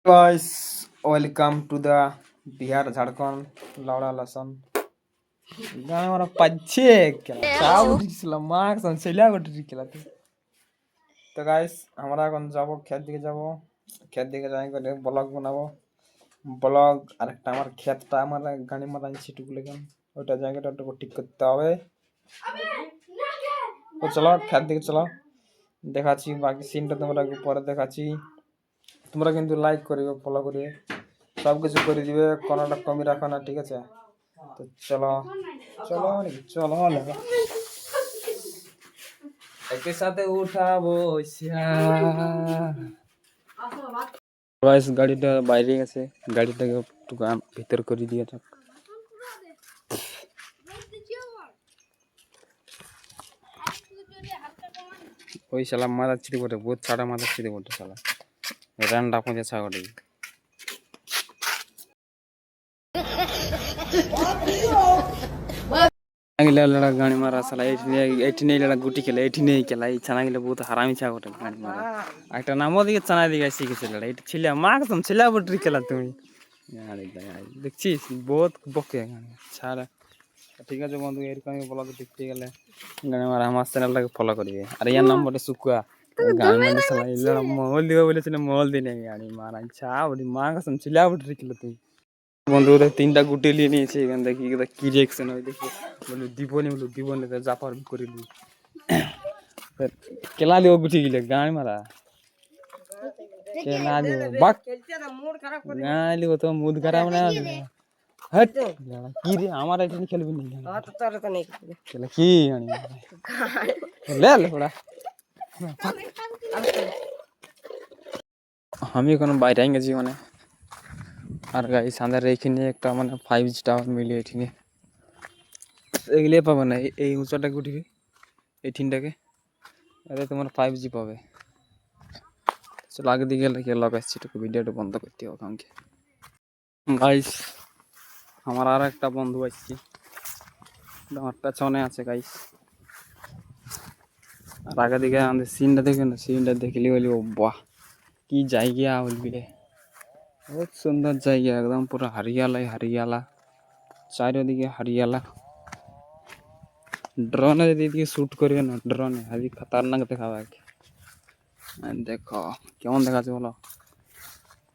Guys, welcome to the Bihar Jharkhand Laura Lasan. গান আমরা পাচ্ছে খেলা চা উঠেছিলাম মার্কস ছেলে উঠে খেলাতে তো গাইস আমরা এখন যাবো ক্ষেত দিকে যাবো ক্ষেত দিকে যাই করে ব্লগ বানাবো ব্লগ আরেকটা আমার ক্ষেতটা আমার গাড়ি মারা ছিটুক লেগে ওইটা জায়গাটা একটু ঠিক করতে হবে তো চলো ক্ষেত দিকে চলো দেখাচ্ছি বাকি সিনটা তোমরা পরে দেখাচ্ছি তোমরা কিন্তু লাইক করিবে ফলো করিবে সব কিছু করে দিবে কোনোটা কমি রাখো না ঠিক আছে তো চলো চলো চলো লাগা একই সাথে উঠাবো গাইস গাড়িটা বাইরে গেছে গাড়িটাকে একটু ভিতর করে দিয়ে থাক ওই শালা মারাচ্ছি বটে বহুত ছাড়া মারাচ্ছি বটে শালা রান্ডা পৌঁছে ছাগড়ি लड़ा गाड़ी मारा साला एठी नहीं लड़ा गुटी खेला एठी नहीं खेला ये चना गिला बहुत हरामी छा गोटे गाड़ी मारा একটা নামও দিকে চনা দিকে শিখেছে লড়া এটা ছিল মা কসম ছিল বটরি খেলা তুমি গাড়ি দেখছিস বহুত বকে গাড়ি ছাড়া ঠিক আছে বন্ধু এরকমই ব্লগ দেখতে গেলে গাড়ি মারা আমার চ্যানেলটাকে ফলো করিবে আর ইয়ার নাম বটে সুকুয়া গাড়ি মারা সালা লড়া মহল দিবে বলেছিল মহল দিনে গাড়ি মারা ছা বড়ি মা কসম ছিল বটরি খেলা তুমি বন্ধু ওদের তিনটা গুটি নিয়ে নিয়েছে এখান থেকে কি রিয়েকশন হয় দেখি বলে দিবনি তো জাপার করিলি কেলা দিব গুটি গিলে গাড়ি মারা কেলা দিব বাক গাড়ি দিব তো মুড খারাপ না হট কি রে আমার এটা খেলবি না কেলা কি গাড়ি লে লে ওরা আমি এখন বাইরে গেছি মানে আর গাইস আমাদের এইখানে একটা মানে 5G টাওয়ার মিলিয়ে এখানে এগুলো পাবে না এই উঁচাটাকে উঠিবে এই তিনটাকে এতে তোমার 5G পাবে চলো আগে দিকে লাগিয়ে লাগাচ্ছি একটু ভিডিওটা বন্ধ করতে হবে আমাকে গাইস আমার আর একটা বন্ধু আসছে আমার পেছনে আছে গাইস আর আগে দিকে আমাদের সিনটা দেখে না সিনটা দেখলি বলি ও বাহ কি জায়গা বলবি রে बहुत सुंदर जाएगा एकदम पूरा हरियाला ही हरियाला चारोदिके हरियाला ड्रोन दीदी शूट करिए ना ड्रोन अभी खतरनाक देखावा देखो केमन देखा बोलो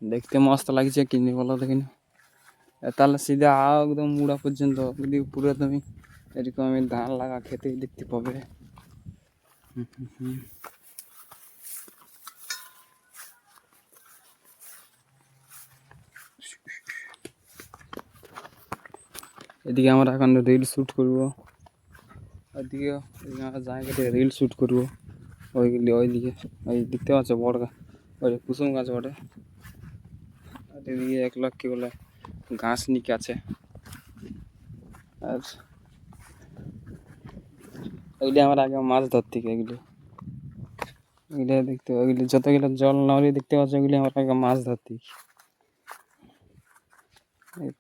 देखते मस्त लगे कि बोलो देखिन ताहले सीधा आओ एकदम मुड़ा पर्यन्त यदि पूरा তুমি এরকম আমি ধান লাগা খেতে দেখতে পাবে এদিকে আমরা এখন রিল শুট করব ওইদিকে আমরা জায়গাতে রিল শুট করব ওইদিকে ওই দেখতে পাচ্ছ বড় ওই কুসুম গাছ বটে আর এদিকে 1 লাখ কি বলে ঘাস নিকে আছে আর ওইটা আমরা আগে মাছ ধরতে এগুলো দেখতে ওইগুলো যতগুলো জল নামলে দেখতে পাচ্ছ ওইগুলো আমরা আগে মাছ ধরতে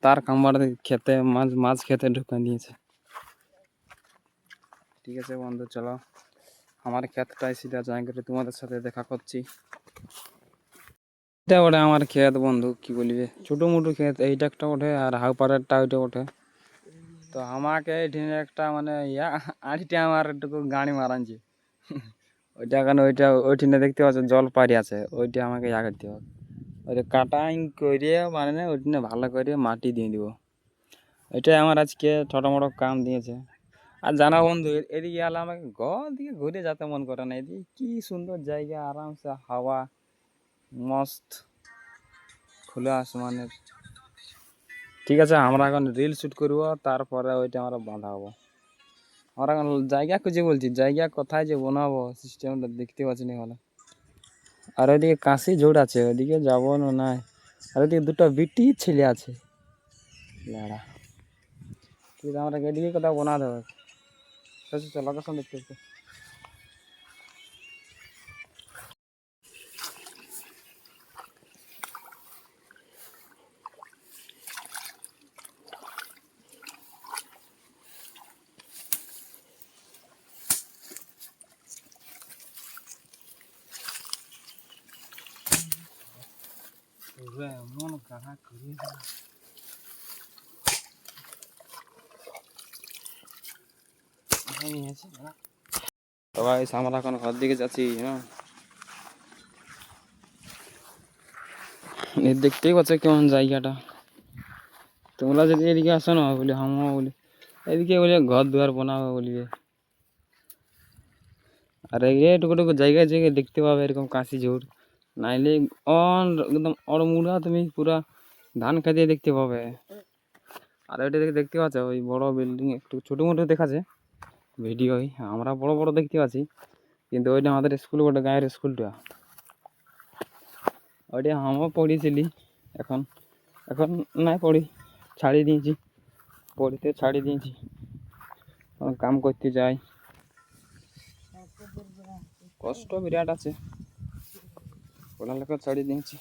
তার খাম্বাটা খেতে মাছ খেতে ঢুকা দিয়েছে ঠিক আছে বন্ধু চলো আমার ক্ষেতটাই সিধা জায়গাটা তোমাদের সাথে দেখা করছি এটা ওঠে আমার ক্ষেত বন্ধু কি বলবে ছোটো মোটো ক্ষেত এইটা একটা ওঠে আর হাউপাড়ারটা ওইটা ওঠে তো আমাকে এখানে একটা মানে আড়িটা আমার একটু গাড়ি মারানছে ওইটা কারণ ওইখানে দেখতে পাচ্ছ জল পাড়ি আছে ওইটা আমাকে করতে হবে ওইটা কাটাই করে মানে ওইখানে ভালো করে মাটি দিয়ে দিব এটাই আমার আজকে ছোটো মোটো কাম দিয়েছে আর জানা বন্ধু এদিকে এলে আমাকে ঘর দিকে ঘুরে যেতে মন করে না এদিকে কি সুন্দর জায়গা আরামসে হাওয়া মস্ত খোলা আসমানের ঠিক আছে আমরা এখন রিল শুট করবো তারপরে ওইটা আমরা বাঁধাবো আমরা এখন জায়গা খুঁজে বলছি জায়গা কোথায় যে বানাবো সিস্টেমটা দেখতে পাচ্ছি না ভালো আর ওইদিকে কাশি জোড় আছে ওইদিকে যাবো না নাই আর ওইদিকে দুটো বিটি ছেলে আছে লড়া কিন্তু আমরা এদিকে কোথাও বানা দেবো চলো লোকেশন দেখতে এমন কাহা করি তো ভাই আমরা এখন ঘর দিকে যাচ্ছি। হ্যাঁ, দেখতেই পাচ্ছ কেমন জায়গাটা। তোমরা যদি এদিকে আসো না বলি আমরা বলি এদিকে বলে ঘর দুয়ার বানাবো বলিবে, আর এইটুকু জায়গায় জায়গায় দেখতে পাবে এরকম কাশি ঝোড়, নাইলে একদম অড়মুড়া তুমি পুরা ধান খেতে দেখতে পাবে। আর ওইটা দেখে দেখতে পাচ্ছ ওই বড় বিল্ডিং একটু ছোটো মোটো দেখাচ্ছে ভিডিওই, আমরা বড় বড় দেখতে পাচ্ছি, কিন্তু ওইটা আমাদের স্কুল বটে, গায়ের স্কুলটা। ওইটা আমিও পড়েছিলি, এখন এখন নাই পড়ি, ছাড়িয়ে দিয়েছি, পড়িতে ছাড়িয়ে দিয়েছি, কাম করতে যাই, কষ্ট বিরাট আছে, পড়ালেখা ছাড়িয়ে দিয়েছি।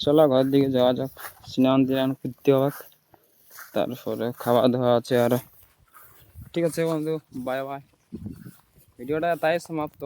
চলো ঘর দিকে যাওয়া যাক, স্নান টিনান করতে হবে, তারপরে খাওয়া দাওয়া আছে আরো। ঠিক আছে বন্ধু, বাই বাই, ভিডিওটা তাই সমাপ্ত।